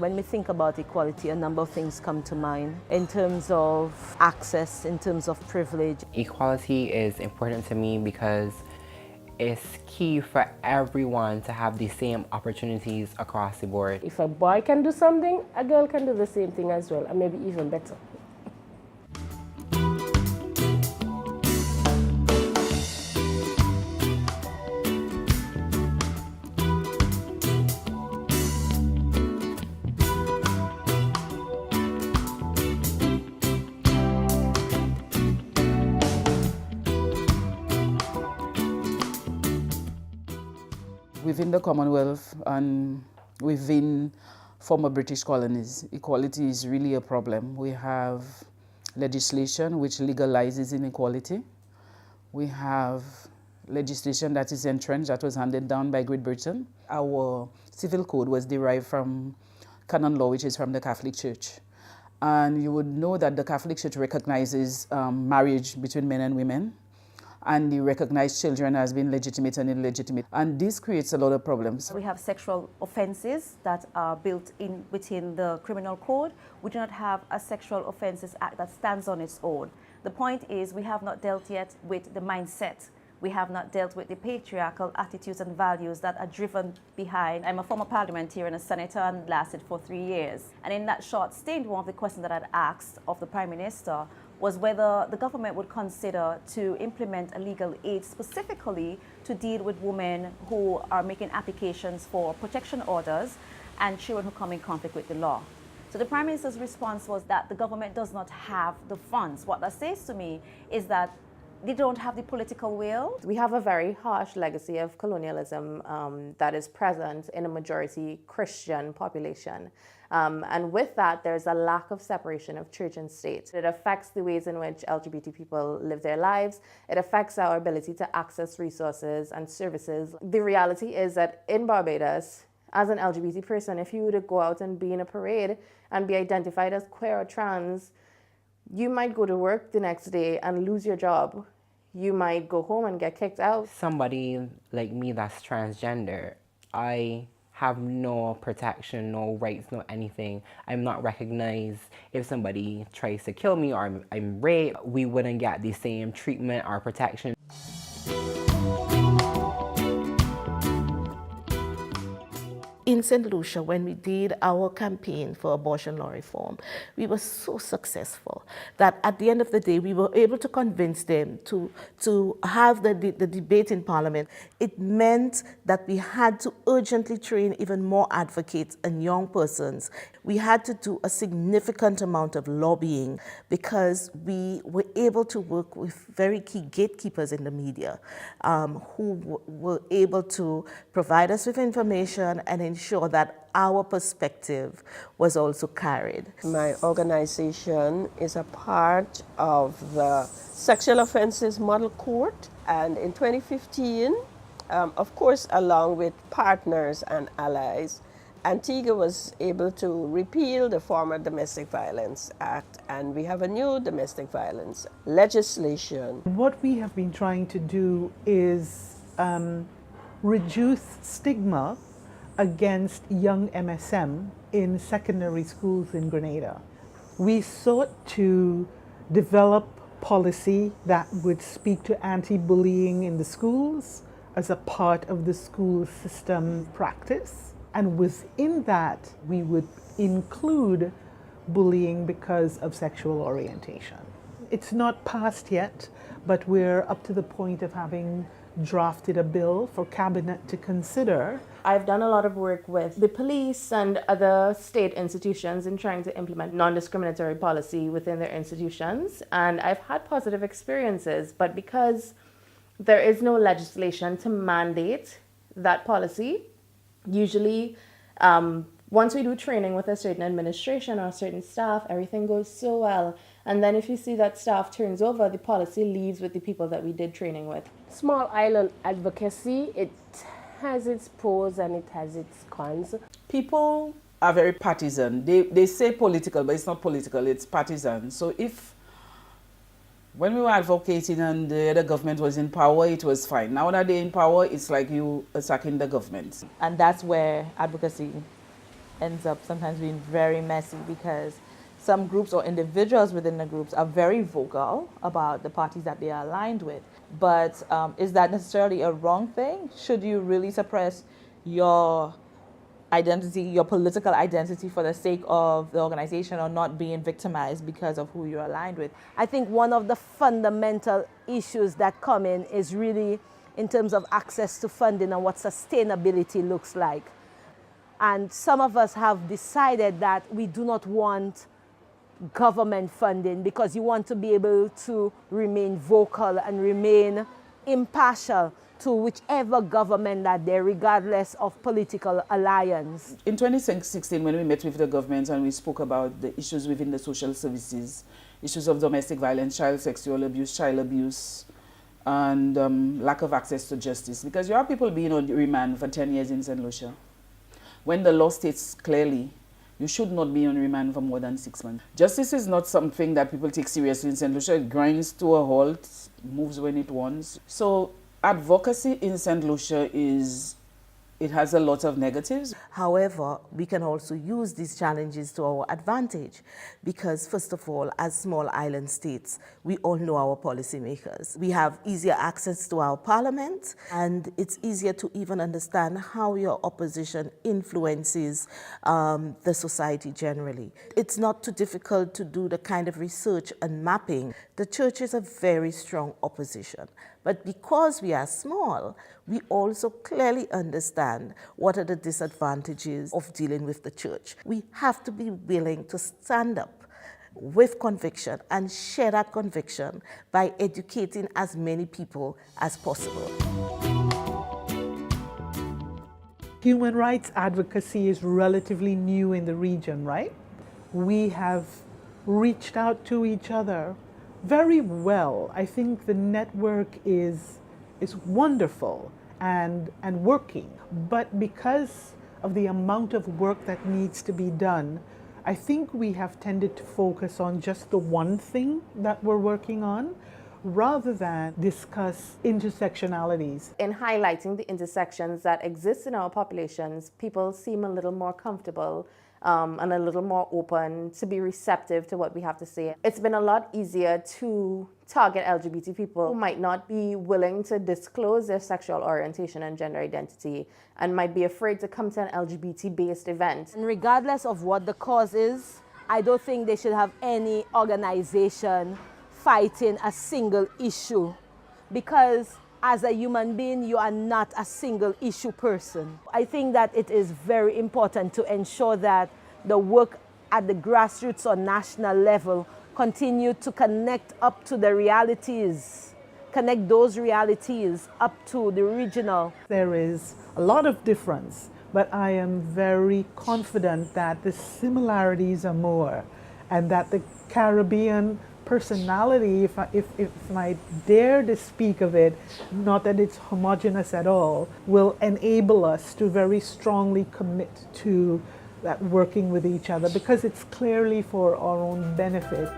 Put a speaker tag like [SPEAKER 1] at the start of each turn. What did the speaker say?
[SPEAKER 1] When we think about equality, a number of things come to mind in terms of access, in terms of privilege.
[SPEAKER 2] Equality is important to me because it's key for everyone to have the same opportunities across the board.
[SPEAKER 3] If a boy can do something, a girl can do the same thing as well, and maybe even better.
[SPEAKER 4] Within the Commonwealth and within former British colonies, equality is really a problem. We have legislation which legalizes inequality. We have legislation that is entrenched, that was handed down by Great Britain. Our civil code was derived from canon law, which is from the Catholic Church. And you would know that the Catholic Church recognizes marriage between men and women, and they recognize children as being legitimate and illegitimate. And this creates a lot of problems.
[SPEAKER 1] We have sexual offenses that are built in within the criminal code. We do not have a sexual offences act that stands on its own. The point is we have not dealt yet with the mindset. We have not dealt with the patriarchal attitudes and values that are driven behind. I'm a former parliamentarian and a senator and lasted for 3 years. And in that short stint, one of the questions that I'd asked of the Prime Minister was whether the government would consider to implement a legal aid specifically to deal with women who are making applications for protection orders and children who come in conflict with the law. So the Prime Minister's response was that the government does not have the funds. What that says to me is that they don't have the political will.
[SPEAKER 5] We have a very harsh legacy of colonialism that is present in a majority Christian population. And with that, there's a lack of separation of church and state. It affects the ways in which LGBT people live their lives. It affects our ability to access resources and services. The reality is that in Barbados, as an LGBT person, if you were to go out and be in a parade and be identified as queer or trans, you might go to work the next day and lose your job. You might go home and get kicked out.
[SPEAKER 2] Somebody like me that's transgender, I have no protection, no rights, no anything. I'm not recognized. If somebody tries to kill me or I'm raped, we wouldn't get the same treatment or protection.
[SPEAKER 6] In St. Lucia, when we did our campaign for abortion law reform, we were so successful that at the end of the day, we were able to convince them to have the debate in Parliament. It meant that we had to urgently train even more advocates and young persons. We had to do a significant amount of lobbying because we were able to work with very key gatekeepers in the media who were able to provide us with information and ensure that our perspective was also carried.
[SPEAKER 3] My organization is a part of the Sexual Offences Model Court, and in 2015, of course, along with partners and allies, Antigua was able to repeal the former Domestic Violence Act, and we have a new domestic violence legislation.
[SPEAKER 7] What we have been trying to do is reduce stigma against young MSM in secondary schools in Grenada. We sought to develop policy that would speak to anti-bullying in the schools as a part of the school system practice. And within that, we would include bullying because of sexual orientation. It's not passed yet, but we're up to the point of having drafted a bill for Cabinet to consider.
[SPEAKER 5] I've done a lot of work with the police and other state institutions in trying to implement non-discriminatory policy within their institutions, and I've had positive experiences, but because there is no legislation to mandate that policy, usually once we do training with a certain administration or a certain staff, everything goes so well. And then if you see that staff turns over, the policy leaves with the people that we did training with.
[SPEAKER 3] Small island advocacy, it has its pros and it has its cons.
[SPEAKER 4] People are very partisan. They say political, but it's not political, it's partisan. So when we were advocating and the government was in power, it was fine. Now that they're in power, it's like you attacking the government.
[SPEAKER 1] And that's where advocacy
[SPEAKER 8] ends up sometimes being very messy because some groups or individuals within the groups are very vocal about the parties that they are aligned with. But is that necessarily a wrong thing? Should you really suppress your identity, your political identity, for the sake of the organization, or not being victimized because of who you're aligned with?
[SPEAKER 9] I think one of the fundamental issues that come in is really in terms of access to funding and what sustainability looks like. And some of us have decided that we do not want government funding because you want to be able to remain vocal and remain impartial to whichever government that there, regardless of political alliance.
[SPEAKER 4] In 2016, when we met with the government and we spoke about the issues within the social services, issues of domestic violence, child sexual abuse, and lack of access to justice, because you have people being on remand for 10 years in St. Lucia, when the law states clearly you should not be on remand for more than 6 months. Justice is not something that people take seriously in St. Lucia. It grinds to a halt, moves when it wants. So advocacy in St. Lucia it has a lot of negatives.
[SPEAKER 6] However, we can also use these challenges to our advantage because, first of all, as small island states, we all know our policymakers. We have easier access to our parliament, and it's easier to even understand how your opposition influences the society generally. It's not too difficult to do the kind of research and mapping. The church is a very strong opposition, but because we are small, we also clearly understand what are the disadvantages of dealing with the church. We have to be willing to stand up with conviction and share that conviction by educating as many people as possible.
[SPEAKER 7] Human rights advocacy is relatively new in the region, right? We have reached out to each other very well. I think the network is wonderful and working. But because of the amount of work that needs to be done, I think we have tended to focus on just the one thing that we're working on rather than discuss intersectionalities.
[SPEAKER 5] In highlighting the intersections that exist in our populations, people seem a little more comfortable and a little more open to be receptive to what we have to say. It's been a lot easier to target LGBT people who might not be willing to disclose their sexual orientation and gender identity and might be afraid to come to an LGBT-based event.
[SPEAKER 9] And regardless of what the cause is, I don't think they should have any organization fighting a single issue, because as a human being, you are not a single issue person. I think that it is very important to ensure that the work at the grassroots or national level continue to connect up to the realities, connect those realities up to the regional.
[SPEAKER 7] There is a lot of difference, but I am very confident that the similarities are more, and that the Caribbean personality, if I dare to speak of it, not that it's homogeneous at all, will enable us to very strongly commit to that working with each other, because it's clearly for our own benefit.